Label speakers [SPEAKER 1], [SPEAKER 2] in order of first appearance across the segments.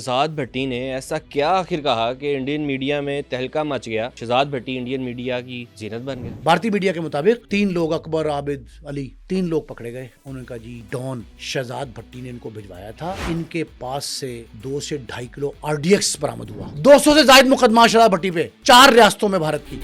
[SPEAKER 1] شہزاد بھٹی نے ایسا کیا آخر کہا کہ انڈین میڈیا میں تہلکہ مچ گیا؟ شہزاد بھٹی انڈین میڈیا کی زینت بن گیا۔
[SPEAKER 2] بھارتی میڈیا کے مطابق 3 لوگ اکبر، عابد، علی 3 لوگ پکڑے گئے۔ انہوں نے کہا جی ڈان شہزاد بھٹی نے ان کو بھجوایا تھا۔ ان کے پاس سے 2 سے 2.5 کلو RDX برآمد ہوا۔ 200 سے زائد مقدمات شہزاد بھٹی پہ 4 ریاستوں میں بھارت کی۔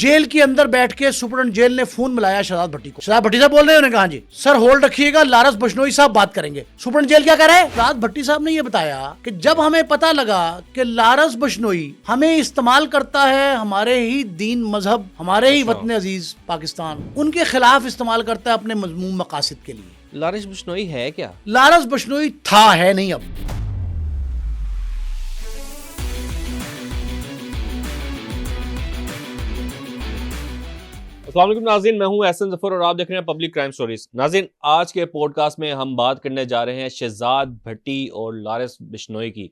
[SPEAKER 2] جیل کے اندر بیٹھ کے سپرنٹینڈنٹ جیل نے فون ملایا شہزاد بھٹی کو۔ شہزاد بھٹی صاحب بول رہے ہیں، انہوں نے کہا جی سر ہولڈ رکھیے گا، لارس بشنوئی صاحب بات کریں گے۔ سپرنٹینڈنٹ جیل کیا کہہ رہے ہیں؟ شہزاد بھٹی صاحب نے یہ بتایا کہ جب ہمیں پتہ لگا کہ لارس بشنوئی ہمیں استعمال کرتا ہے ہمارے ہی دین مذہب، ہمارے ہی وطن عزیز پاکستان، ان کے خلاف استعمال کرتا ہے اپنے مذموم مقاصد کے لیے۔
[SPEAKER 1] لارس بشنوئی ہے کیا؟
[SPEAKER 2] لارس بشنوئی تھا، ہے نہیں اب۔
[SPEAKER 1] السلام علیکم ناظرین، میں ہوں احسن ظفر اور آپ دیکھ رہے ہیں پبلک کرائم سٹوریز۔ ناظرین، آج کے پوڈ کاسٹ میں ہم بات کرنے جا رہے ہیں شہزاد بھٹی اور لارس بشنوئی کی۔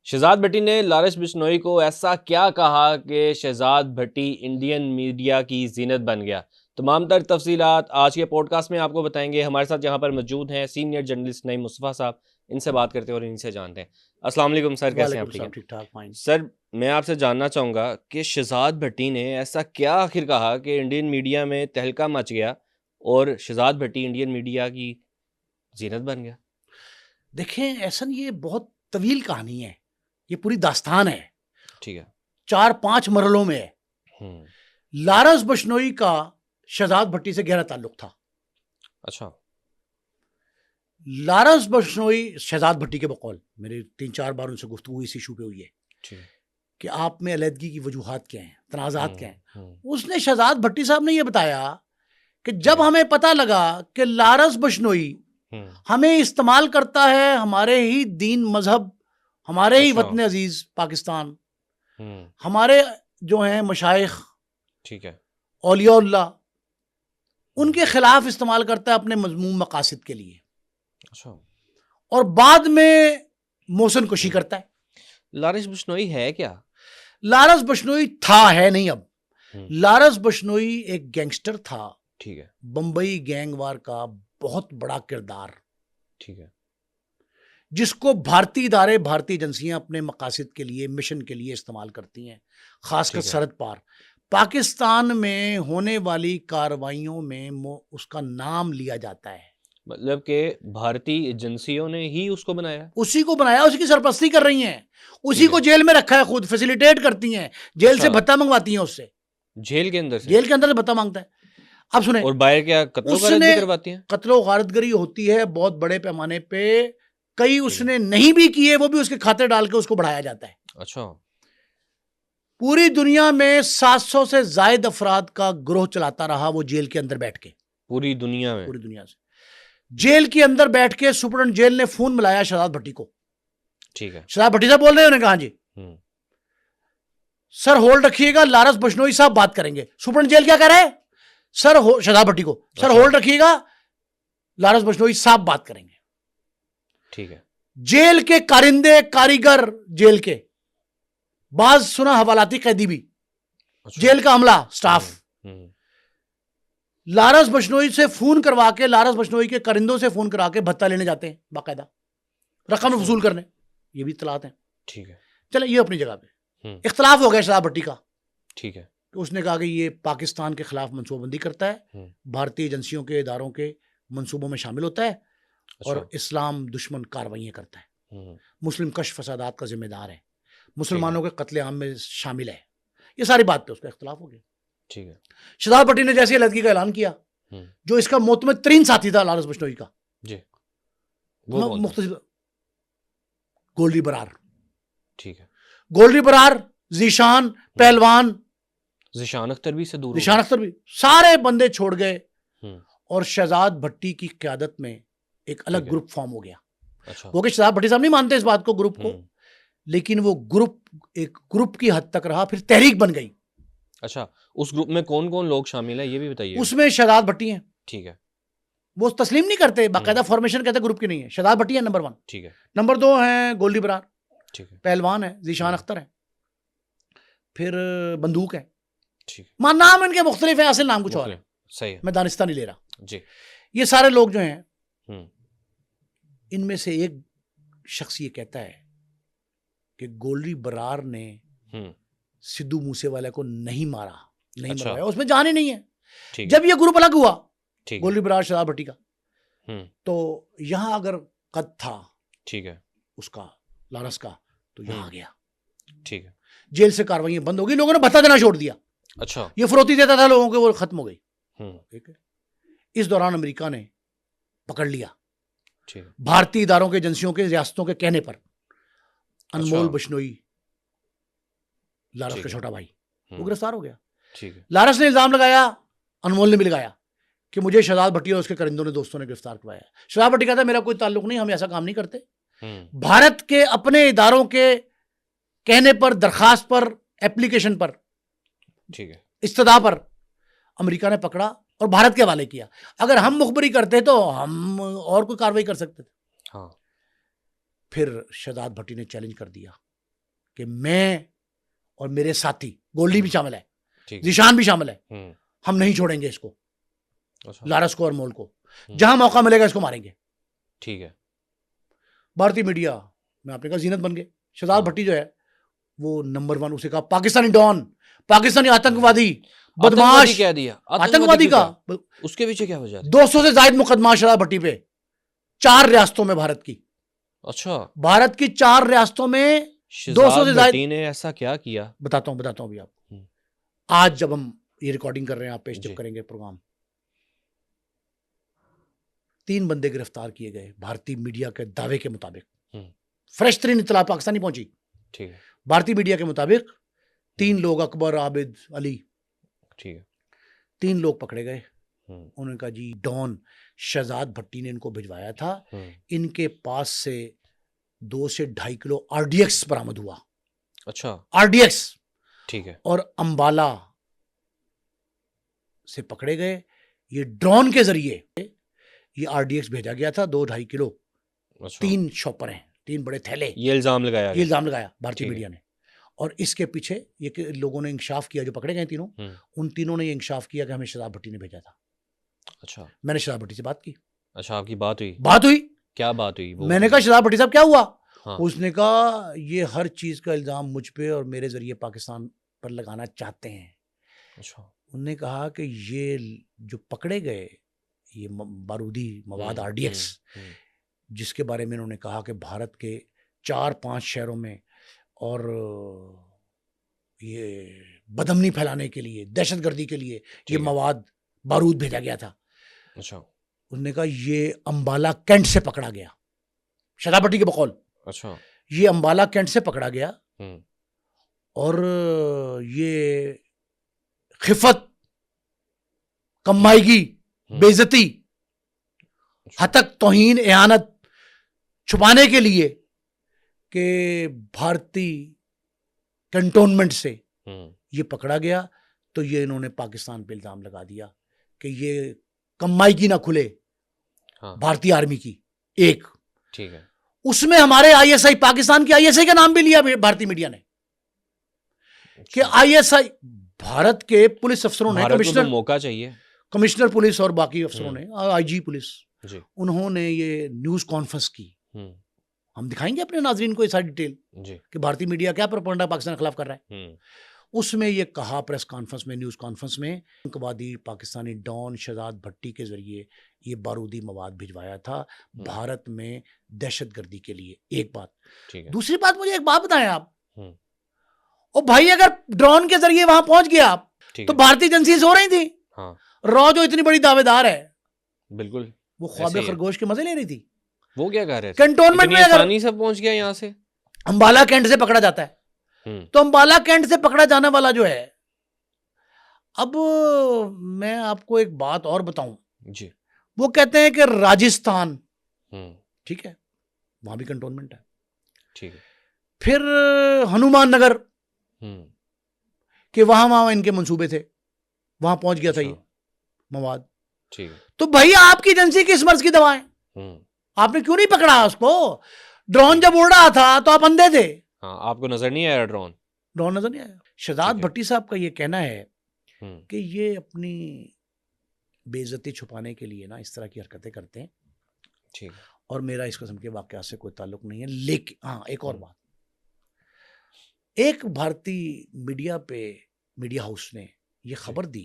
[SPEAKER 1] شہزاد بھٹی نے لارس بشنوئی کو ایسا کیا کہا کہ شہزاد بھٹی انڈین میڈیا کی زینت بن گیا؟ تمام تر تفصیلات آج کے پوڈ کاسٹ میں آپ کو بتائیں گے۔ ہمارے ساتھ یہاں پر موجود ہیں سینئر جرنلسٹ نعیم مصطفیٰ صاحب، ان سے بات کرتے ہیں اور ان سے جانتے ہیں۔ السلام علیکم سر، کیسے ہیں آپ؟
[SPEAKER 2] ٹھیک ٹھاک، فائن
[SPEAKER 1] سر، میں آپ سے جاننا چاہوں گا کہ شہزاد بھٹی نے ایسا کیا آخر کہا کہ انڈین میڈیا میں تہلکہ مچ گیا اور شہزاد بھٹی انڈین میڈیا کی زینت بن گیا؟
[SPEAKER 2] دیکھیں احسن، یہ بہت طویل کہانی ہے، یہ پوری داستان ہے،
[SPEAKER 1] ٹھیک ہے،
[SPEAKER 2] 4-5 مرحلوں میں ہے۔ لارس بشنوئی کا شہزاد بھٹی سے گہرا تعلق تھا۔
[SPEAKER 1] اچھا،
[SPEAKER 2] لارس بشنوئی شہزاد بھٹی کے بقول، میرے 3-4 بار ان سے گفتگو اس ایشو پہ ہوئی ہے
[SPEAKER 1] ٹھیک ہے،
[SPEAKER 2] کہ آپ میں علیحدگی کی وجوہات کیا ہیں، تنازعات کیا ہیں۔ اس نے شہزاد بھٹی صاحب نے یہ بتایا کہ جب ہمیں پتہ لگا کہ لارس بشنوئی ہمیں استعمال کرتا ہے ہمارے ہی دین مذہب، ہمارے ہی وطن عزیز پاکستان، ہمارے جو ہیں مشائخ،
[SPEAKER 1] ٹھیک ہے،
[SPEAKER 2] اولیاء اللہ، ان کے خلاف استعمال کرتا ہے اپنے مذموم مقاصد کے لیے،
[SPEAKER 1] اچھا،
[SPEAKER 2] اور بعد میں موسن کشی کرتا ہے۔
[SPEAKER 1] لارس بشنوئی ہے کیا؟
[SPEAKER 2] لارس بشنوئی تھا، ہے نہیں اب۔ لارس بشنوئی ایک گینگسٹر تھا،
[SPEAKER 1] ٹھیک ہے،
[SPEAKER 2] بمبئی گینگ وار کا بہت بڑا کردار،
[SPEAKER 1] ٹھیک ہے،
[SPEAKER 2] جس کو بھارتی ادارے، بھارتی ایجنسیاں اپنے مقاصد کے لیے، مشن کے لیے استعمال کرتی ہیں، خاص کر سرحد پار۔ پاکستان میں ہونے والی کارروائیوں میں اس کا نام لیا جاتا ہے۔
[SPEAKER 1] مطلب کہ بھارتی ایجنسیوں نے ہی اس کو بنایا؟
[SPEAKER 2] اسی کو بنایا، اسی کی سرپرستی کر رہی ہیں، اسی کو جیل میں رکھا ہے، خود فیسیلیٹیٹ کرتی ہیں، جیل سے بھتہ منگواتی ہیں، اس سے
[SPEAKER 1] جیل کے اندر سے؟
[SPEAKER 2] جیل کے اندر سے بھتہ مانگتا ہے۔ اب سنیں،
[SPEAKER 1] اور باہر کیا قتل و غارت بھی کرواتی ہیں؟
[SPEAKER 2] قتل و غارت گری ہوتی ہے بہت بڑے پیمانے پہ، کئی اس نے نہیں بھی کیے، وہ بھی اس کے کھاتے ڈال کے اس کو بڑھایا جاتا ہے۔
[SPEAKER 1] اچھا،
[SPEAKER 2] پوری دنیا میں 700 سے زائد افراد کا گروہ چلاتا رہا وہ جیل کے اندر بیٹھ کے،
[SPEAKER 1] پوری دنیا میں؟
[SPEAKER 2] پوری دنیا سے جیل کے اندر بیٹھ کے سپرنٹینڈنٹ جیل نے فون ملایا شہزاد بھٹی کو۔
[SPEAKER 1] ٹھیک ہے،
[SPEAKER 2] شہزاد بھٹی صاحب بول رہے ہیں، انہوں نے کہا جی سر ہولڈ رکھیے گا، لارس بشنوئی صاحب بات کریں گے۔ سپرنٹینڈنٹ جیل کیا کہہ رہے ہیں؟ سر شہزاد بھٹی کو سر ہولڈ رکھیے گا، لارس بشنوئی صاحب بات کریں گے۔
[SPEAKER 1] ٹھیک ہے،
[SPEAKER 2] جیل کے کارندے، کاریگر، جیل کے بعض سنا حوالاتی قیدی بھی، جیل کا عملہ، سٹاف، لارس بشنوئی سے فون کروا کے، لارس بشنوئی کے کرندوں سے فون کرا کے بھتہ لینے جاتے ہیں، باقاعدہ رقم وصول کرنے، یہ بھی اطلاعات ہیں۔
[SPEAKER 1] ٹھیک ہے،
[SPEAKER 2] چلے یہ اپنی جگہ پہ اختلاف ہو گیا شہزاد بھٹی کا،
[SPEAKER 1] ٹھیک ہے،
[SPEAKER 2] کہ اس نے کہا کہ یہ پاکستان کے خلاف منصوبہ بندی کرتا ہے، بھارتی ایجنسیوں کے اداروں کے منصوبوں میں شامل ہوتا ہے، اور اسلام دشمن کاروائیاں کرتا ہے، مسلم کش فسادات کا ذمہ دار ہے، مسلمانوں کے قتل عام میں شامل ہے۔ یہ ساری بات پہ اس کا اختلاف ہو گیا۔
[SPEAKER 1] ٹھیک ہے،
[SPEAKER 2] شہزاد بھٹی نے جیسے علیحدگی کا اعلان کیا، جو اس کا معتمد ترین ساتھی تھا لارس بشنوئی کا،
[SPEAKER 1] جی،
[SPEAKER 2] مختصر گولڈی برار،
[SPEAKER 1] ٹھیک ہے،
[SPEAKER 2] گولڈی برار، ذیشان پہلوان،
[SPEAKER 1] ذیشان اختر بھی سے دور،
[SPEAKER 2] ذیشان اختر بھی، سارے بندے چھوڑ گئے، اور شہزاد بھٹی کی قیادت میں ایک الگ گروپ فارم ہو گیا۔ وہ کہ شہزاد بھٹی صاحب نہیں مانتے اس بات کو، گروپ کو، لیکن وہ گروپ ایک گروپ کی حد تک رہا، پھر تحریک بن گئی۔
[SPEAKER 1] اچھا، اس گروپ میں کون کون لوگ شامل ہیں یہ بھی بتائیے۔
[SPEAKER 2] اس میں شہزاد بھٹی ہیں،
[SPEAKER 1] ٹھیک ہے،
[SPEAKER 2] وہ تسلیم نہیں کرتے، باقاعدہ فارمیشن کہتے گروپ کی نہیں ہے، شہزاد بھٹی ہے نمبر 1،
[SPEAKER 1] ٹھیک ہے،
[SPEAKER 2] نمبر 2 ہیں گولڈی برار،
[SPEAKER 1] ٹھیک ہے،
[SPEAKER 2] پہلوان ہے، ذیشان اختر ہے، پھر بندوق ہے،
[SPEAKER 1] ٹھیک ہے،
[SPEAKER 2] نام ان کے مختلف ہیں، اصل نام کچھ اور ہے،
[SPEAKER 1] صحیح ہے،
[SPEAKER 2] میں دانستہ نہیں لے رہا۔
[SPEAKER 1] جی،
[SPEAKER 2] یہ سارے لوگ جو ہیں، ان میں سے ایک شخص یہ کہتا ہے کہ گولری برار نے سدھو موسے والے کو نہیں مارا، نہیں مروایا، اس میں جان ہی نہیں ہے. جب یہ گروپ الگ ہوا گولری برار شہزاد بھٹی کا، تو یہاں اگر قد تھا
[SPEAKER 1] ٹھیک ہے
[SPEAKER 2] اس کا لارس کا تو یہاں آ گیا.
[SPEAKER 1] ٹھیک ہے.
[SPEAKER 2] جیل سے کاروائیاں بند ہو گئی، لوگوں نے بھتہ دینا چھوڑ دیا.
[SPEAKER 1] اچھا.
[SPEAKER 2] یہ فروتی دیتا تھا لوگوں کو، وہ ختم ہو گئی.
[SPEAKER 1] ٹھیک ہے.
[SPEAKER 2] اس دوران امریکہ نے پکڑ لیا
[SPEAKER 1] ٹھیک ہے.
[SPEAKER 2] بھارتی اداروں کے ایجنسیوں کے ریاستوں کے کہنے پر انمول بشنوئی، لارس کا چھوٹا بھائی، وہ گرفتار ہو گیا.
[SPEAKER 1] ٹھیک ہے.
[SPEAKER 2] لارس نے الزام لگایا، انمول نے بھی لگایا کہ مجھے شہزاد بھٹی اور اس کے کرندوں نے دوستوں نے گرفتار کروایا. شہزاد بھٹی کہتا ہے میرا کوئی تعلق نہیں، ہم ایسا کام نہیں کرتے. بھارت کے اپنے اداروں کے کہنے پر، درخواست پر، ایپلیکیشن پر،
[SPEAKER 1] ٹھیک ہے،
[SPEAKER 2] استدعا پر امریکہ نے پکڑا اور بھارت کے حوالے کیا. اگر ہم مخبری کرتے تو ہم اور کوئی کاروائی کر سکتے تھے.
[SPEAKER 1] ہاں.
[SPEAKER 2] پھر شہزاد بھٹی نے چیلنج کر دیا کہ میں اور میرے ساتھی، گولڈی بھی شامل ہے، ذیشان بھی شامل ہے، ہم نہیں چھوڑیں گے اس کو، لارس کو اور مول کو. جہاں موقع ملے گا اس کو ماریں گے.
[SPEAKER 1] ٹھیک ہے.
[SPEAKER 2] بھارتی میڈیا میں آپ نے کہا زینت بن گئے. شہزاد بھٹی جو ہے وہ نمبر 1، اسے کہا پاکستانی ڈان، پاکستانی آتنکوادی، بدماش.
[SPEAKER 1] کہہ دیا
[SPEAKER 2] آتنکوادی کا
[SPEAKER 1] اس کے پیچھے کیا وجہ ہے؟
[SPEAKER 2] 200 سے زائد مقدمات شہزاد بھٹی پہ 4 ریاستوں میں بھارت کی.
[SPEAKER 1] اچھا.
[SPEAKER 2] بھارت کی 4 ریاستوں میں 200 سے زائد.
[SPEAKER 1] بھٹی نے ایسا کیا کیا؟
[SPEAKER 2] بتاتا ہوں ابھی آپ کو. آج جب ہم یہ ریکارڈنگ کر رہے ہیں، آپ پیش جب کریں گے پروگرام، 3 بندے گرفتار کیے گئے بھارتی میڈیا کے دعوے کے مطابق. فریش ترین اطلاع پاکستانی پہنچی.
[SPEAKER 1] ٹھیک ہے.
[SPEAKER 2] بھارتی میڈیا کے مطابق 3 لوگ، اکبر، عابد، علی،
[SPEAKER 1] ٹھیک ہے،
[SPEAKER 2] 3 لوگ پکڑے گئے. انہوں نے کہا جی ڈان شہزاد بھٹی نے ان کو بھجوایا تھا. ان کے پاس سے 2 سے 2.5 کلو آر ڈی ایکس برآمد ہوا.
[SPEAKER 1] اچھا.
[SPEAKER 2] R D x.
[SPEAKER 1] ٹھیک ہے.
[SPEAKER 2] اور امبالہ سے پکڑے گئے. یہ ڈرون کے ذریعے یہ آر ڈی ایکس بھیجا گیا تھا، 2-2.5 کلو. 3 شاپر ہیں، 3 بڑے تھیلے. یہ الزام لگایا بھارتی میڈیا نے. اور اس کے پیچھے یہ کہ لوگوں نے انکشاف کیا، جو پکڑے گئے تینوں، ان تینوں نے یہ انکشاف کیا کہ ہمیں شہزاد بھٹی نے بھیجا تھا. اچھا. میں نے شہزاد بھٹی سے بات کی.
[SPEAKER 1] اچھا، آپ کی بات ہوئی؟ کیا بات ہوئی؟
[SPEAKER 2] میں نے کہا شہزاد بھٹی صاحب کیا ہوا؟ اس نے کہا یہ ہر چیز کا الزام مجھ پہ اور میرے ذریعے پاکستان پر لگانا چاہتے ہیں.
[SPEAKER 1] اچھا. انہوں
[SPEAKER 2] نے کہا کہ یہ جو پکڑے گئے یہ بارودی مواد آر ڈی ایکس، جس کے بارے میں انہوں نے کہا کہ بھارت کے 4-5 شہروں میں اور یہ بدامنی پھیلانے کے لیے، دہشت گردی کے لیے یہ مواد بارود بھیجا گیا تھا.
[SPEAKER 1] اچھا.
[SPEAKER 2] انہوں نے کہا یہ امبالہ کینٹ سے پکڑا گیا. شہزاد بھٹی کے بقول.
[SPEAKER 1] اچھا. یہ
[SPEAKER 2] امبالہ کینٹ سے پکڑا گیا اور یہ خفت، کمائیگی، بے عزتی، ہتک، توہین، اہانت چھپانے کے لیے کہ بھارتی کنٹونمنٹ سے یہ پکڑا گیا. تو یہ انہوں نے پاکستان پہ الزام لگا دیا کہ یہ کمائیگی نہ کھلے بھارتی آرمی کی. ایک
[SPEAKER 1] ٹھیک ہے.
[SPEAKER 2] اس میں ہمارے آئی ایس آئی، پاکستان کی آئی ایس آئی کا نام بھی لیا بھارتی میڈیا نے کہ آئی ایس آئی، بھارت کے پولیس افسروں نے، کمشنر،
[SPEAKER 1] موقع چاہیے،
[SPEAKER 2] کمشنر پولیس اور باقی افسروں نے، آئی جی پولیس، انہوں نے یہ نیوز کانفرنس کی. ہم دکھائیں گے اپنے ناظرین کو یہ ساری ڈیٹیل کہ بھارتی میڈیا کیا پروپیگنڈا پاکستان کے خلاف کر رہا ہے. اس میں یہ کہا پریس کانفرنس میں، نیوز کانفرنس میں، آتنکوادی پاکستانی ڈان شہزاد بھٹی کے ذریعے یہ بارودی مواد بھجوایا تھا بھارت میں دہشت گردی کے لیے. ایک بات. دوسری بات، مجھے ایک بات بتائیں آپ، او بھائی اگر ڈرون کے ذریعے وہاں پہنچ گیا آپ تو بھارتی ایجنسیز ہو رہی تھی. رو جو اتنی بڑی دعوے دار ہے، بالکل وہ خواب خرگوش کے مزے لے رہی تھی. وہ کیا کہہ رہے تھے؟ کنٹونمنٹ میں آسانی سے پہنچ گیا. یہاں سے امبالہ کینٹ سے پکڑا جاتا ہے. تو امبالہ کینٹ سے پکڑا جانے والا جو ہے، اب میں آپ کو ایک بات اور بتاؤں جی، وہ کہتے ہیں کہ راجستھان، ٹھیک ہے، وہاں بھی کنٹونمنٹ ہے. ٹھیک ہے. پھر ہنومان نگر کہ وہاں ان کے منصوبے تھے، وہاں پہنچ گیا تھا یہ مواد. ٹھیک ہے. تو بھائی آپ کی ایجنسی کس مرض کی دوائیں، آپ نے کیوں نہیں پکڑا اس کو؟ ڈرون جب اڑ رہا تھا تو آپ اندھے تھے. آپ کو نظر نہیں آیا ڈرون نظر نہیں آیا. شہزاد بھٹی صاحب کا یہ کہنا ہے کہ یہ اپنی بے عزتی چھپانے کے لیے نا اس طرح کی حرکتیں کرتے ہیں. ٹھیک. اور میرا اس قسم کے واقعات سے کوئی تعلق نہیں ہے. لیکن ہاں ایک اور بات, ایک بھارتی میڈیا پہ, میڈیا ہاؤس نے یہ خبر دی,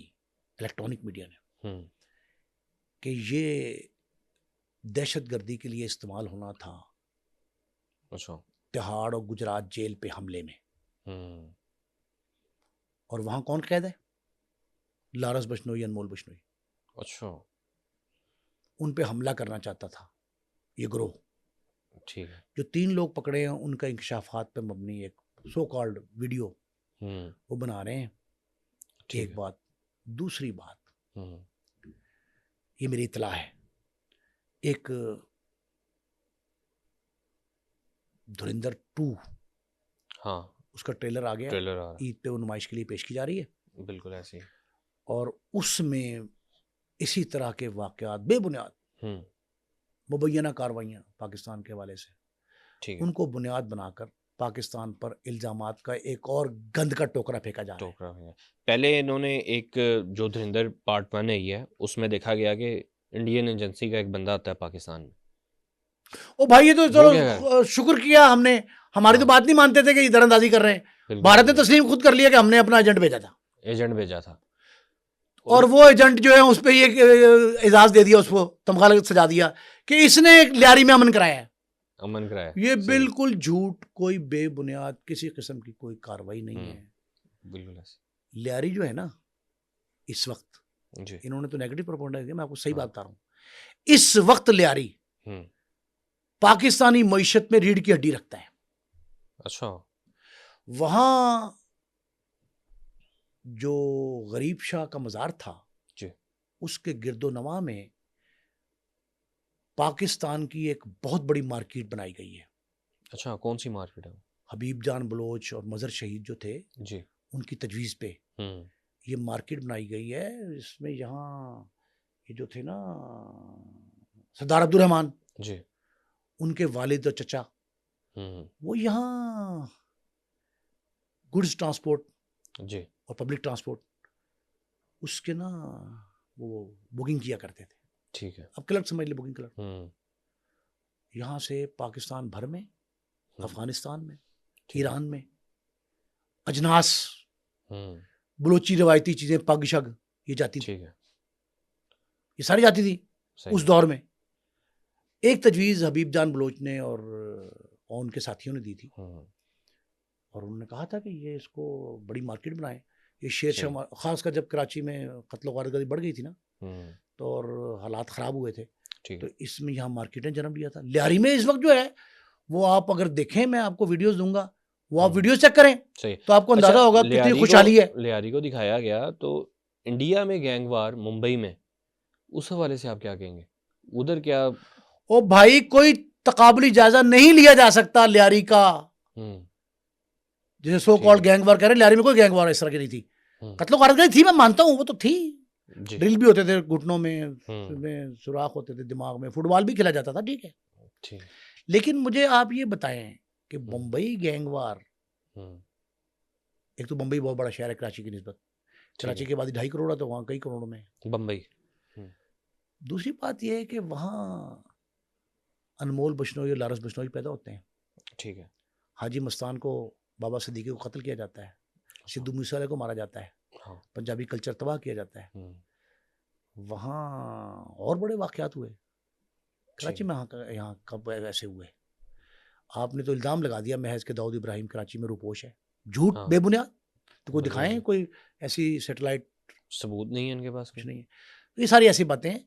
[SPEAKER 2] الیکٹرانک میڈیا نے, کہ یہ دہشت گردی کے لیے استعمال ہونا تھا تہاڑ اور گجرات جیل پہ حملے میں. اور وہاں کون قید ہے؟ لارس بشنوئی, انمول بشنوئی.
[SPEAKER 1] اچھا,
[SPEAKER 2] ان پہ حملہ کرنا چاہتا تھا یہ گروہ.
[SPEAKER 1] ٹھیک ہے.
[SPEAKER 2] جو 3 لوگ پکڑے ہیں ان کا انکشافات پہ مبنی ایک سو کالڈ ویڈیو وہ بنا رہے ہیں. ایک بات. دوسری بات, یہ میری اطلاع ہے, ایک دھرندر 2
[SPEAKER 1] ہاں
[SPEAKER 2] اس کا ٹریلر آ گیا, عید پہ وہ نمائش کے لیے پیش کی جا رہی ہے.
[SPEAKER 1] بالکل ایسی.
[SPEAKER 2] اور اس میں اسی طرح کے واقعات بے بنیاد مبینہ کاروائیاں پاکستان کے حوالے سے, ان کو بنیاد بنا کر پاکستان پر الزامات کا ایک اور گند کا ٹوکرا پھینکا جا رہا ہے.
[SPEAKER 1] پہلے انہوں نے ایک جو دھرندر پارٹ 1 ہے اس میں دیکھا گیا کہ انڈین ایجنسی کا ایک بندہ آتا ہے پاکستان میں.
[SPEAKER 2] او بھائی یہ تو چلو شکر کیا ہم نے, ہماری تو بات نہیں مانتے تھے کہ یہ در اندازی کر رہے ہیں. بھارت نے تسلیم خود کر لیا کہ ہم نے اپنا ایجنٹ بھیجا تھا. اور وہ ایجنٹ جو ہے اس پہ یہ اعزاز دے دیا, اس کو تمغہ سجا دیا کہ اس نے لیاری میں امن کرایا ہے. یہ بالکل جھوٹ, کوئی بے بنیاد کسی قسم کی کوئی کاروائی نہیں ہے.
[SPEAKER 1] بالکل
[SPEAKER 2] لیاری جو ہے نا اس وقت, انہوں نے تو نیگیٹو پروپیگنڈا دیا, میں آپ کو صحیح بات بتا رہا ہوں. اس وقت لیاری پاکستانی معیشت میں ریڑھ کی ہڈی رکھتا ہے.
[SPEAKER 1] اچھا.
[SPEAKER 2] وہاں جو غریب شاہ کا مزار تھا اس کے گرد و نواح میں پاکستان کی ایک بہت بڑی مارکیٹ بنائی گئی ہے.
[SPEAKER 1] اچھا, کون سی مارکیٹ ہے؟
[SPEAKER 2] حبیب جان بلوچ اور مظہر شہید جو تھے ان کی تجویز پہ یہ مارکیٹ بنائی گئی ہے. اس میں یہاں یہ جو تھے نا سردار عبد الرحمان, ان کے والد اور چچا, وہ یہاں گڈز ٹرانسپورٹ اور پبلک ٹرانسپورٹ اس کے نا وہ بکنگ کیا کرتے تھے.
[SPEAKER 1] ٹھیک ہے.
[SPEAKER 2] اب کلرک سمجھ لے, بکنگ کلرک. یہاں سے پاکستان بھر میں, افغانستان میں, ایران میں اجناس, بلوچی روایتی چیزیں, پگ شگ یہ جاتی تھی, یہ ساری جاتی تھی اس دور میں. ایک تجویز حبیب جان بلوچ نے اور ان کے ساتھیوں نے دی تھی, اور انہوں نے کہا تھا کہ یہ اس کو بڑی مارکیٹ بنائیں. یہ شیر شاہ, خاص کر جب کراچی میں قتل و غارت گری بڑھ گئی تھی نا, تو اور حالات خراب ہوئے تھے, تو اس میں یہاں مارکیٹ نے جنم لیا تھا. لیاری میں اس وقت جو ہے وہ آپ اگر دیکھیں, میں آپ کو ویڈیوز دوں گا, وہ آپ ویڈیوز چیک کریں تو آپ کو اندازہ ہوگا کتنی خوشحالی ہے.
[SPEAKER 1] لیاری کو دکھایا گیا. تو انڈیا میں گینگ وار ممبئی میں, اس حوالے سے آپ کیا کہیں گے؟ ادھر کیا
[SPEAKER 2] او بھائی کوئی تقابلی جائزہ نہیں لیا جا سکتا لیاری کا. جیسے سو کالڈ گینگ وار کہہ رہے ہیں, لیاری میں کوئی گینگ وار اس طرح کی نہیں تھی. قتل و غارت گری تھی, میں مانتا ہوں, وہ تو تھی. ڈرل بھی ہوتے تھے گھٹنوں میں, سوراخ ہوتے تھے دماغ میں, فٹ بال بھی کھیلا جاتا تھا, ٹھیک ہے. لیکن مجھے آپ یہ بتائیں کہ بمبئی گینگ وار, ایک تو بمبئی بہت بڑا شہر ہے کراچی کی نسبت, کراچی کے بعد 2.5 کروڑ ہے, تو وہاں کئی کروڑوں میں
[SPEAKER 1] بمبئی.
[SPEAKER 2] دوسری بات یہ ہے کہ وہاں انمول بشنوئی اور لارس بشنوئی پیدا ہوتے ہیں.
[SPEAKER 1] ٹھیک ہے.
[SPEAKER 2] حاجی مستان کو, بابا صدیقی کو قتل کیا جاتا ہے, سدھو موسیٰ علیہ کو مارا جاتا ہے, پنجابی کلچر تباہ کیا جاتا ہے. وہاں اور بڑے واقعات ہوئے, کراچی میں یہاں کب ایسے ہوئے؟ آپ نے تو الزام لگا دیا محض کہ داؤد ابراہیم کراچی میں روپوش ہے. جھوٹ بے بنیاد. تو کوئی دکھائیں کوئی ایسی سیٹلائٹ,
[SPEAKER 1] ثبوت نہیں ہے ان کے پاس,
[SPEAKER 2] کچھ نہیں ہے. یہ ساری ایسی باتیں ہیں.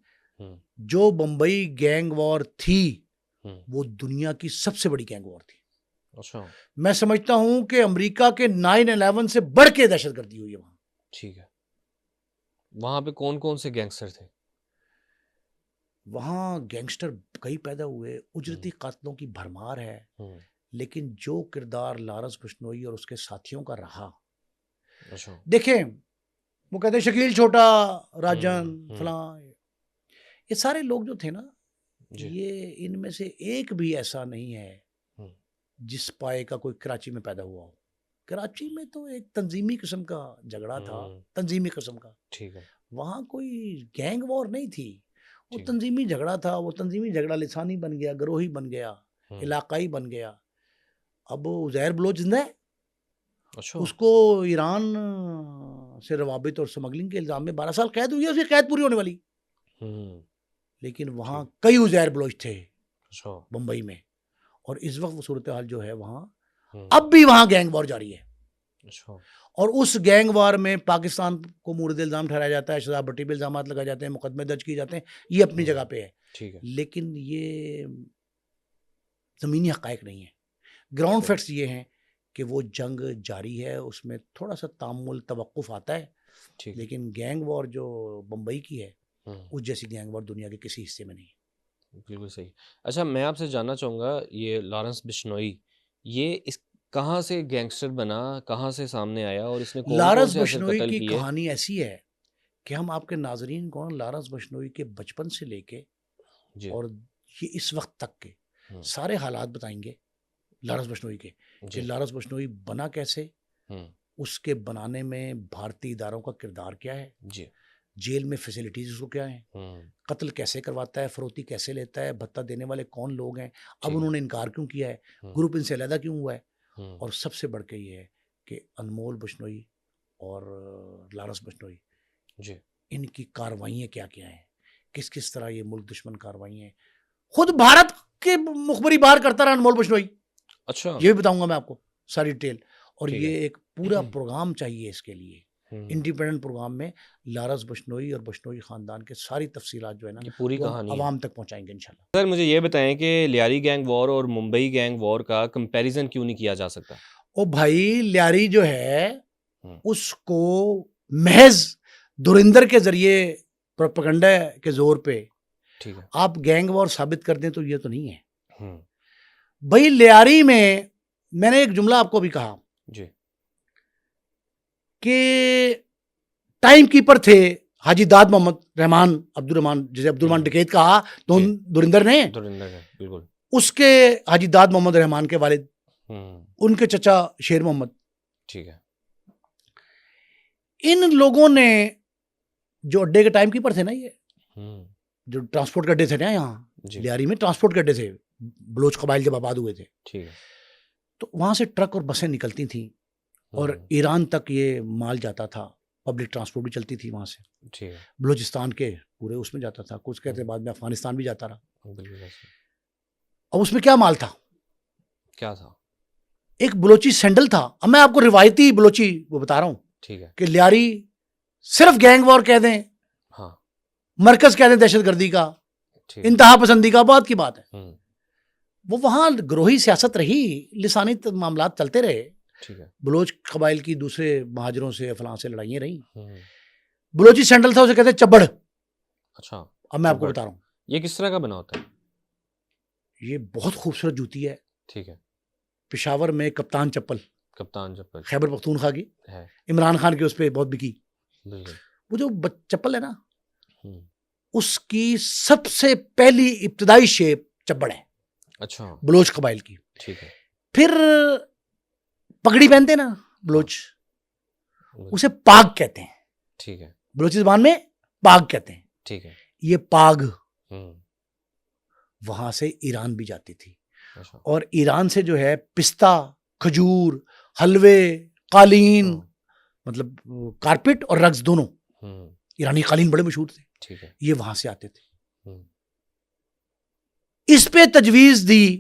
[SPEAKER 2] جو بمبئی گینگ وار تھی وہ دنیا کی سب سے بڑی گینگ وار تھی. میں سمجھتا ہوں کہ امریکہ کے 9/11 سے بڑھ کے دہشت گردی ہوئی ہے وہاں.
[SPEAKER 1] ٹھیک ہے. وہاں پہ کون کون سے گینگسٹر تھے؟
[SPEAKER 2] وہاں گینگسٹر کئی پیدا ہوئے, اجرتی قاتلوں کی بھرمار ہے. لیکن جو کردار لارس بشنوئی اور اس کے ساتھیوں کا رہا, دیکھیں وہ کہتے ہیں شکیل چھوٹا, راجن فلاں, یہ سارے لوگ جو تھے نا, یہ ان میں سے ایک بھی ایسا نہیں ہے جس پائے کا کوئی کراچی میں پیدا ہوا ہو. کراچی میں تو ایک تنظیمی قسم کا جھگڑا تھا, تنظیمی قسم کا.
[SPEAKER 1] ٹھیک ہے.
[SPEAKER 2] وہاں کوئی گینگ وار نہیں تھی. وہ تنظیمی جھگڑا تھا, وہ تنظیمی جھگڑا لسانی بن گیا, گروہی بن گیا, علاقائی بن گیا. اب عزیر بلوچ زندہ ہے, اس کو ایران سے روابط اور سمگلنگ کے الزام میں 12 سال قید ہوئی ہے, اس کی قید پوری ہونے والی. لیکن وہاں کئی عزیر بلوچ تھے بمبئی میں, اور اس وقت وہ صورتحال جو ہے وہاں اب بھی وہاں گینگ وار جاری ہے. اور اس گینگ وار میں پاکستان کو مورد الزام ٹھہرایا جاتا ہے, شہزاد بھٹی پہ الزامات لگائے جاتے ہیں, مقدمے درج کیے جاتے ہیں, یہ اپنی جگہ پہ ہے. لیکن یہ زمینی حقائق نہیں ہے. گراؤنڈ فیکٹس یہ ہیں کہ وہ جنگ جاری ہے, اس میں تھوڑا سا تعامل توقف آتا ہے, لیکن گینگ وار جو بمبئی کی ہے اس جیسی گینگ وار دنیا کے کسی حصے میں نہیں ہے.
[SPEAKER 1] بالکل صحیح. اچھا, میں آپ سے جاننا چاہوں گا, یہ لارنس بشنوئی یہ کہاں سے گینگسٹر بنا, کہاں سے سامنے آیا, اور اس نے
[SPEAKER 2] لارنس بشنوئی کی کہانی ایسی ہے کہ ہم آپ کے ناظرین کو لارنس بشنوئی کے بچپن سے لے کے اور یہ اس وقت تک کے سارے حالات بتائیں گے لارنس بشنوئی کے, کہ لارنس بشنوئی بنا کیسے, اس کے بنانے میں بھارتی اداروں کا کردار کیا ہے, جیل میں فیسلٹیز اس کو کیا ہیں, قتل کیسے کرواتا ہے, فروختی کیسے لیتا ہے, بھتہ دینے والے کون لوگ ہیں, اب انہوں نے انکار کیوں کیا ہے, گروپ ان سے علیحدہ کیوں ہوا ہے, اور سب سے بڑھ کے یہ ہے کہ انمول بشنوئی اور لارنس بشنوئی ان کی کاروائیاں کیا کیا ہیں, کس کس طرح یہ ملک دشمن کاروائیاں ہیں. خود بھارت کے مخبری باہر کرتا رہا انمول بشنوئی.
[SPEAKER 1] اچھا,
[SPEAKER 2] یہ بھی بتاؤں گا میں آپ کو ساری ڈیٹیل, اور یہ ایک پورا پروگرام چاہیے اس کے لیے, انڈیپینڈنٹ پروگرام میں لارنس بشنوئی اور بشنوئی خاندان کے ساری تفصیلات جو ہے نا
[SPEAKER 1] پوری کہانی
[SPEAKER 2] عوام تک پہنچائیں گے انشاءاللہ.
[SPEAKER 1] سر مجھے یہ بتائیں کہ لیاری گینگ وار اور ممبئی گینگ وار کا کمپیریزن کیوں نہیں کیا جا سکتا؟
[SPEAKER 2] او بھائی, لیاری جو ہے اس کو محض دریندر کے ذریعے پروپیگنڈا کے زور پہ آپ گینگ وار ثابت کر دیں تو یہ تو نہیں ہے بھائی. لیاری میں نے ایک جملہ آپ کو بھی کہا کہ ٹائم کیپر تھے حاجی داد محمد رحمان عبد الرحمان, جسے عبد الرحمان ڈکیت کہا تو دریندر نے,
[SPEAKER 1] بالکل
[SPEAKER 2] اس کے حاجی داد محمد رحمان کے والد, ان کے چچا شیر محمد.
[SPEAKER 1] ٹھیک ہے,
[SPEAKER 2] ان لوگوں نے جو اڈے کے ٹائم کیپر تھے نا, یہ جو ٹرانسپورٹ کے اڈے تھے نا یہاں لیاری میں, ٹرانسپورٹ کے اڈے تھے, بلوچ قبائل جب آباد ہوئے تھے, تو وہاں سے ٹرک اور بسیں نکلتی تھیں اور ایران تک یہ مال جاتا تھا, پبلک ٹرانسپورٹ بھی چلتی تھی وہاں سے, بلوچستان کے پورے اس میں جاتا تھا, کچھ کہتے بعد میں افغانستان بھی جاتا رہا. اب اس میں کیا مال تھا,
[SPEAKER 1] کیا تھا,
[SPEAKER 2] ایک بلوچی سینڈل تھا. اب میں آپ کو روایتی بلوچی وہ بتا رہا ہوں کہ لیاری صرف گینگ وار کہہ دیں, مرکز کہہ دیں دہشت گردی کا, انتہا پسندی کا, بات کی بات ہے. وہ وہاں گروہی سیاست رہی, لسانی معاملات چلتے رہے, بلوچ قبائل کی دوسرے مہاجروں سے فلاں سے لڑائیاں رہیں. بلوچی سینڈل تھا, اسے کہتے چبڑ.
[SPEAKER 1] اچھا,
[SPEAKER 2] اب میں آپ کو بتا رہا ہوں
[SPEAKER 1] یہ کس طرح کا بنا ہوتا ہے.
[SPEAKER 2] یہ بہت خوبصورت جوتی ہے.
[SPEAKER 1] ٹھیک ہے,
[SPEAKER 2] پشاور میں کپتان چپل, خیبر پختونخوا کی, عمران خان کے اس پہ بہت بکی. وہ جو چپل ہے نا, اس کی سب سے پہلی ابتدائی شیپ چبڑ ہے. اچھا, بلوچ قبائل کی.
[SPEAKER 1] ٹھیک ہے,
[SPEAKER 2] پھر پگڑی پہنتے نا بلوچ, اسے پاگ کہتے ہیں.
[SPEAKER 1] ٹھیک ہے,
[SPEAKER 2] بلوچی زبان میں پاگ کہتے ہیں.
[SPEAKER 1] ٹھیک ہے,
[SPEAKER 2] یہ پاگ وہاں سے ایران بھی جاتی تھی, اور ایران سے جو ہے پستہ, کھجور, حلوے, قالین, مطلب کارپٹ اور رگز دونوں, ایرانی قالین بڑے مشہور تھے, یہ وہاں سے آتے تھے. اس پہ تجویز دی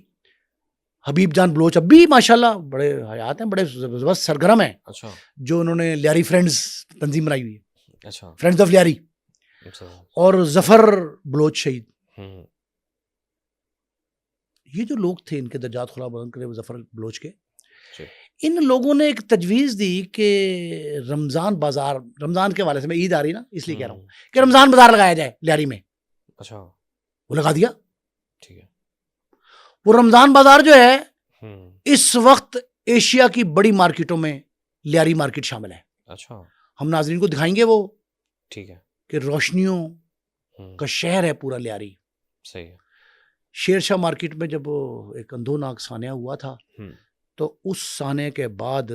[SPEAKER 2] حبیب جان بلوچ, اب بھی ماشاءاللہ بڑے حیات ہیں, بڑے زبردست سرگرم ہیں, جو انہوں نے لیاری فرینڈز تنظیم بنائی ہوئی ہے, فرینڈز آف لیاری, اور ظفر بلوچ شہید. یہ جو لوگ تھے, ان کے درجات خدا بلند کرے, ظفر بلوچ کے, ان لوگوں نے ایک تجویز دی کہ رمضان بازار, رمضان کے والے سے, میں عید آ رہی نا اس لیے کہہ رہا ہوں کہ رمضان بازار لگایا جائے لیاری میں. اچھا, وہ لگا دیا. ٹھیک ہے, وہ رمضان بازار جو ہے اس وقت ایشیا کی بڑی مارکیٹوں میں لیاری مارکیٹ شامل ہے. اچھا, ہم ناظرین کو دکھائیں گے وہ. ٹھیک ہے, کہ روشنیوں کا شہر ہے پورا لیاری. صحیح ہے. شیر شاہ مارکیٹ میں جب ایک اندھوناک سانحہ ہوا تھا, تو اس سانحے کے بعد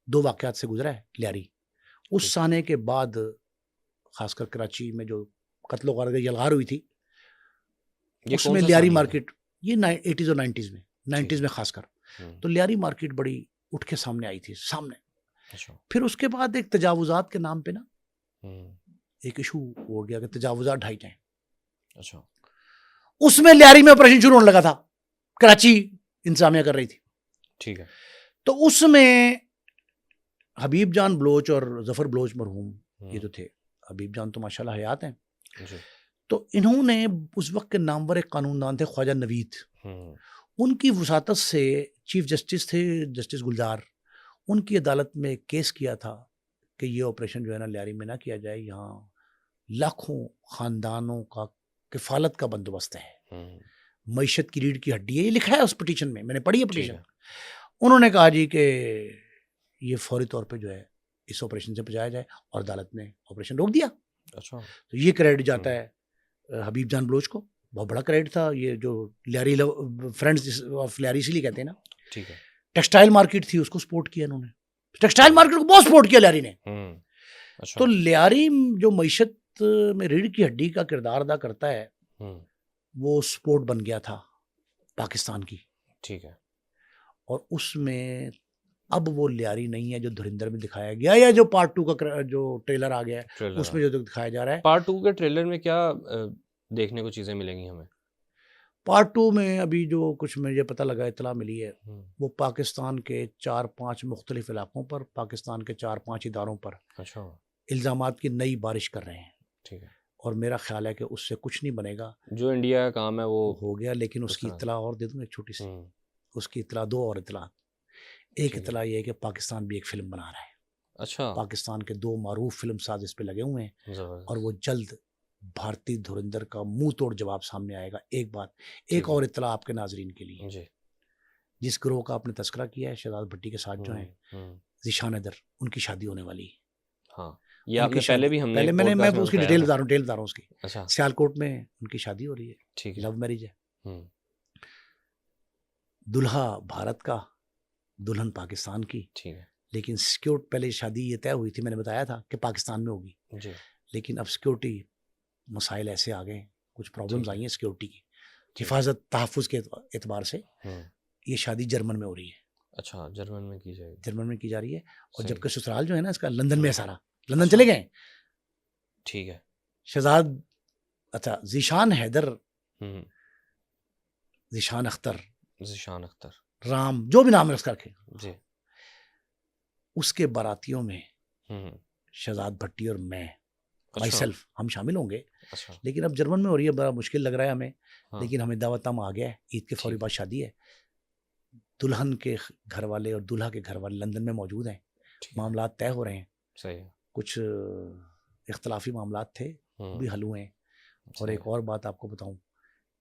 [SPEAKER 2] 2 واقعات سے گزرا ہے لیاری. اس سانحے کے بعد خاص کر کراچی میں جو قتل و غارت یلغار ہوئی تھی،
[SPEAKER 1] یہ
[SPEAKER 2] اس
[SPEAKER 1] کون
[SPEAKER 2] میں
[SPEAKER 1] سا
[SPEAKER 2] لیاری
[SPEAKER 1] سال ہے؟
[SPEAKER 2] مارکیٹ، یہ 80s اور 90s میں، 90s میں خاص کر، تو لیاری مارکیٹ بڑی اٹھ کے سامنے آئی تھی سامنے.
[SPEAKER 1] اچھا.
[SPEAKER 2] پھر اس کے بعد ایک تجاوزات کے نام پہ نا
[SPEAKER 1] ہوں.
[SPEAKER 2] ایک ایشو ہو گیا کہ تجاوزات ڈھائی جائیں.
[SPEAKER 1] اچھا.
[SPEAKER 2] اس میں لیاری میں آپریشن شروع ہونے لگا تھا، کراچی انتظامیہ کر رہی تھی.
[SPEAKER 1] ٹھیک ہے.
[SPEAKER 2] تو اس میں حبیب جان بلوچ اور ظفر بلوچ مرحوم یہ تو تھے، حبیب جان تو ماشاءاللہ حیات ہیں،
[SPEAKER 1] جی.
[SPEAKER 2] تو انہوں نے اس وقت کے نامور ایک قانون دان تھے خواجہ نوید، ان کی وساطت سے چیف جسٹس تھے جسٹس گلزار، ان کی عدالت میں ایک کیس کیا تھا کہ یہ آپریشن جو ہے نا لیاری میں نہ کیا جائے، یہاں لاکھوں خاندانوں کا کفالت کا بندوبست ہے، معیشت کی ریڑھ کی ہڈی ہے، یہ لکھا ہے اس پٹیشن میں، میں نے پڑھی ہے پٹیشن. انہوں نے کہا جی کہ یہ فوری طور پہ جو ہے اس آپریشن سے بچایا جائے، اور عدالت نے آپریشن روک دیا.
[SPEAKER 1] اچھا.
[SPEAKER 2] تو یہ کریڈٹ جاتا ہے حبیب جان بلوچ کو، بہت بڑا کریڈٹ تھا. یہ جو لیاری فرینڈز آف لیاری اسی لیے کہتے ہیں نا.
[SPEAKER 1] ٹھیک ہے.
[SPEAKER 2] ٹیکسٹائل مارکیٹ تھی، اس کو سپورٹ کیا انہوں نے، ٹیکسٹائل مارکیٹ کو بہت سپورٹ کیا لیاری نے. تو لیاری جو معیشت میں ریڑھ کی ہڈی کا کردار ادا کرتا ہے، وہ سپورٹ بن گیا تھا پاکستان کی.
[SPEAKER 1] ٹھیک ہے.
[SPEAKER 2] اور اس میں اب وہ لیاری نہیں ہے جو دھرندر میں دکھایا گیا، یا جو پارٹ 2 کا جو ٹریلر آ گیا ہے اس میں جو دکھایا جا رہا ہے.
[SPEAKER 1] پارٹ 2 کے ٹریلر میں کیا دیکھنے کو چیزیں ملیں گی ہمیں؟
[SPEAKER 2] پارٹ 2 میں ابھی جو کچھ مجھے پتہ لگا، اطلاع ملی ہے، وہ پاکستان کے 4-5 مختلف علاقوں پر، پاکستان کے 4-5 اداروں پر
[SPEAKER 1] اچھا
[SPEAKER 2] الزامات کی نئی بارش کر رہے ہیں.
[SPEAKER 1] ٹھیک ہے.
[SPEAKER 2] اور میرا خیال ہے کہ اس سے کچھ نہیں بنے گا،
[SPEAKER 1] جو انڈیا کا کام ہے وہ
[SPEAKER 2] ہو گیا. لیکن اس کی اطلاع اور دے دوں ایک چھوٹی سی، اس کی اطلاع 2 اور اطلاع. ایک اطلاع یہ ہے کہ پاکستان بھی ایک فلم بنا رہا ہے.
[SPEAKER 1] اچھا.
[SPEAKER 2] پاکستان کے 2 معروف فلم ساز اس پہ لگے ہوئے ہیں، اور وہ جلد بھارتی دھرندر کا منہ توڑ جواب سامنے آئے گا. ایک بات، ایک اور اطلاع آپ کے ناظرین کے لیے، جس گروہ کا آپ نے تذکرہ کیا ہے شہزاد بھٹی کے ساتھ جو ہیں ذیشان حیدر، ان کی شادی ہونے والی.
[SPEAKER 1] ہاں، یہ آپ نے پہلے بھی ہم نے
[SPEAKER 2] میں اس کی ڈیٹیل بتا رہا ہوں اس کی.
[SPEAKER 1] اچھا.
[SPEAKER 2] سیالکوٹ میں ان کی شادی ہو رہی ہے.
[SPEAKER 1] ٹھیک ہے.
[SPEAKER 2] لو میرج ہے. دلہا بھارت کا، دلہن پاکستان کی.
[SPEAKER 1] ٹھیک ہے.
[SPEAKER 2] لیکن سیکیورٹی پہلے شادی یہ طے ہوئی تھی، میں نے بتایا تھا کہ پاکستان میں ہوگی.
[SPEAKER 1] جی.
[SPEAKER 2] لیکن اب سیکیورٹی مسائل ایسے آ گئے، کچھ پرابلمز آئی ہیں سیکیورٹی کی، حفاظت تحفظ کے اعتبار سے. یہ شادی جرمن میں ہو رہی ہے.
[SPEAKER 1] اچھا، جرمن میں کی جائے گی.
[SPEAKER 2] جرمن میں کی جا رہی ہے. اور جبکہ سسرال جو ہے نا اس کا لندن میں ہے سارا، لندن چلے گئے.
[SPEAKER 1] ٹھیک ہے.
[SPEAKER 2] شہزاد اچھا ذیشان حیدر، ذیشان اختر، رام، جو بھی نام ہے اس کا رکھے،
[SPEAKER 1] جی،
[SPEAKER 2] اس کے باراتیوں میں شہزاد بھٹی اور میں مائی سیلف ہم شامل ہوں گے. لیکن اب جرمن میں ہو رہی ہے، بڑا مشکل لگ رہا ہے ہمیں. لیکن ہمیں دعوت نامہ آ گیا ہے، عید کے فوری بعد شادی ہے. دلہن کے گھر والے اور دلہا کے گھر والے لندن میں موجود ہیں. معاملات طے ہو رہے ہیں.
[SPEAKER 1] صحیح. کچھ
[SPEAKER 2] اختلافی معاملات تھے، بھی حل ہوئے ہیں. اور ایک اور بات آپ کو بتاؤں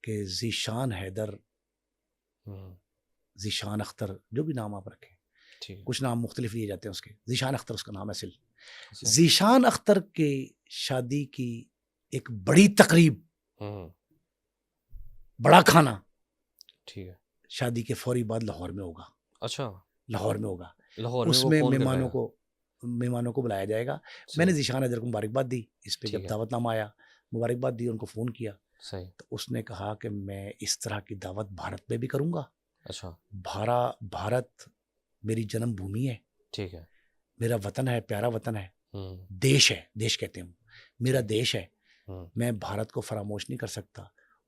[SPEAKER 2] کہ ذیشان حیدر، ذیشان اختر، جو بھی نام آپ رکھیں، کچھ نام مختلف لیے جاتے ہیں اس کے، ذیشان اختر اس کا نام اصل. ذیشان اختر کی شادی کی ایک بڑی تقریب، بڑا کھانا، ٹھیک ہے، شادی کے فوری بعد لاہور میں ہوگا. اچھا، لاہور میں ہوگا. اس میں مہمانوں کو بلایا جائے گا. میں نے ذیشان حیدر کو مبارکباد دی اس پہ، جب دعوت نامہ آیا مبارکباد دی، ان کو فون کیا. تو اس نے کہا کہ میں اس طرح کی دعوت بھارت میں بھی کروں گا. اچھا. بھارت میری جنم بھومی ہے. ٹھیک ہے. میرا وطن ہے، پیارا وطن ہے، دیش ہے، دیش کہتے ہیں، میرا دیش ہے. میں بھارت کو فراموش نہیں کر سکتا.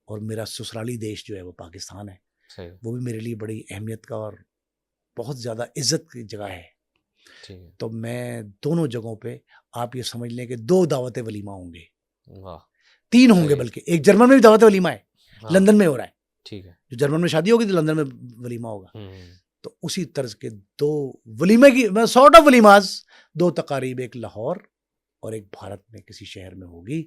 [SPEAKER 2] اور میرا سسرالی دیش جو ہے وہ پاکستان ہے. وہ بھی میرے لیے بڑی اہمیت کا اور بہت زیادہ عزت کی جگہ ہے. تو میں دونوں جگہوں پہ آپ یہ سمجھ لیں کہ 2 دعوت ولیمہ ہوں گے. 3 ہوں گے، بلکہ ایک جرمن میں بھی دعوت ولیمہ ہے، لندن میں ہو رہا ہے. ٹھیک ہے. جو جرمن میں شادی ہوگی تو لندن میں ولیمہ ہوگا. تو اسی طرز کے 2 ولیمے کی سارٹ آف ولیماز، 2 تقاریب، ایک لاہور اور ایک بھارت میں کسی شہر میں ہوگی.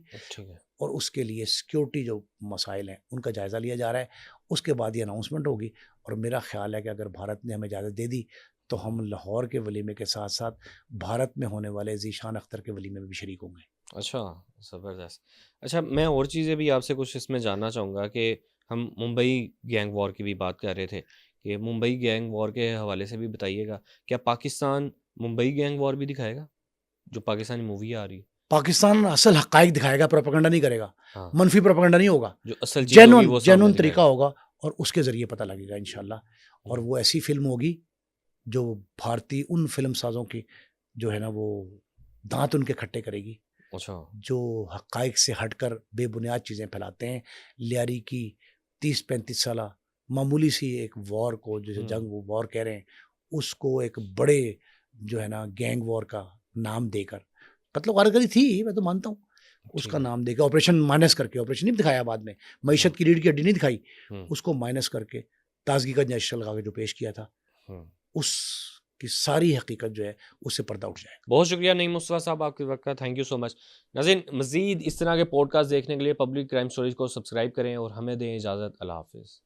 [SPEAKER 2] اور اس کے لیے سیکیورٹی جو مسائل ہیں ان کا جائزہ لیا جا رہا ہے. اس کے بعد یہ اناؤنسمنٹ ہوگی. اور میرا خیال ہے کہ اگر بھارت نے ہمیں اجازت دے دی تو ہم لاہور کے ولیمے کے ساتھ ساتھ بھارت میں ہونے والے ذیشان اختر کے ولیمے میں بھی شریک ہوں گے. اچھا، زبردست. اچھا، میں اور چیزیں بھی آپ سے کچھ اس میں جاننا چاہوں گا کہ ہم ممبئی گینگ وار کی بھی بات کر رہے تھے کہ ممبئی گینگ وار کے حوالے سے بھی بتائیے گا، کیا پاکستان ممبئی گینگ وار بھی دکھائے گا جو پاکستانی مووی آ رہی ہے؟ پاکستان اصل حقائق دکھائے گا, پروپیگنڈا نہیں کرے گا,
[SPEAKER 1] ہاں
[SPEAKER 2] منفی پروپیگنڈا نہیں ہوگا,
[SPEAKER 1] جو اصل چیز ہوگی وہ
[SPEAKER 2] جینون
[SPEAKER 1] سامنے
[SPEAKER 2] طریقہ
[SPEAKER 1] دکھائے
[SPEAKER 2] ہوگا, اور اس کے ذریعے پتہ لگے گا انشاءاللہ. اور وہ ایسی فلم ہوگی جو بھارتی ان فلم سازوں کی جو ہے نا وہ دانت ان کے کھٹے کرے گی,
[SPEAKER 1] گا. اچھا
[SPEAKER 2] جو حقائق سے ہٹ کر بے بنیاد چیزیں پھیلاتے ہیں. لیاری کی 30-35 سالہ معمولی سی ایک وار کو, جسے جنگ وہ وار کہہ رہے ہیں, اس کو ایک بڑے جو ہے نا گینگ وار کا نام دے کر, قتل و غارت تھی میں تو مانتا ہوں, اس کا نام دے کے آپریشن مائنس کر کے, آپریشن نہیں دکھایا بعد میں, معیشت کی ریڑھ کی ہڈی نہیں دکھائی, اس کو مائنس کر کے تازگی کا جشن لگا کے جو پیش کیا تھا, اس کی ساری حقیقت جو ہے اس سے پردہ اٹھ جائے گا.
[SPEAKER 1] بہت شکریہ نعیم مصطفیٰ صاحب آپ کے وقت کا, تھینک یو سو مچ. ناظرین مزید اس طرح کے پوڈ کاسٹ دیکھنے کے لیے پبلک کرائم سٹوریز کو سبسکرائب کریں اور ہمیں دیں اجازت. اللہ حافظ.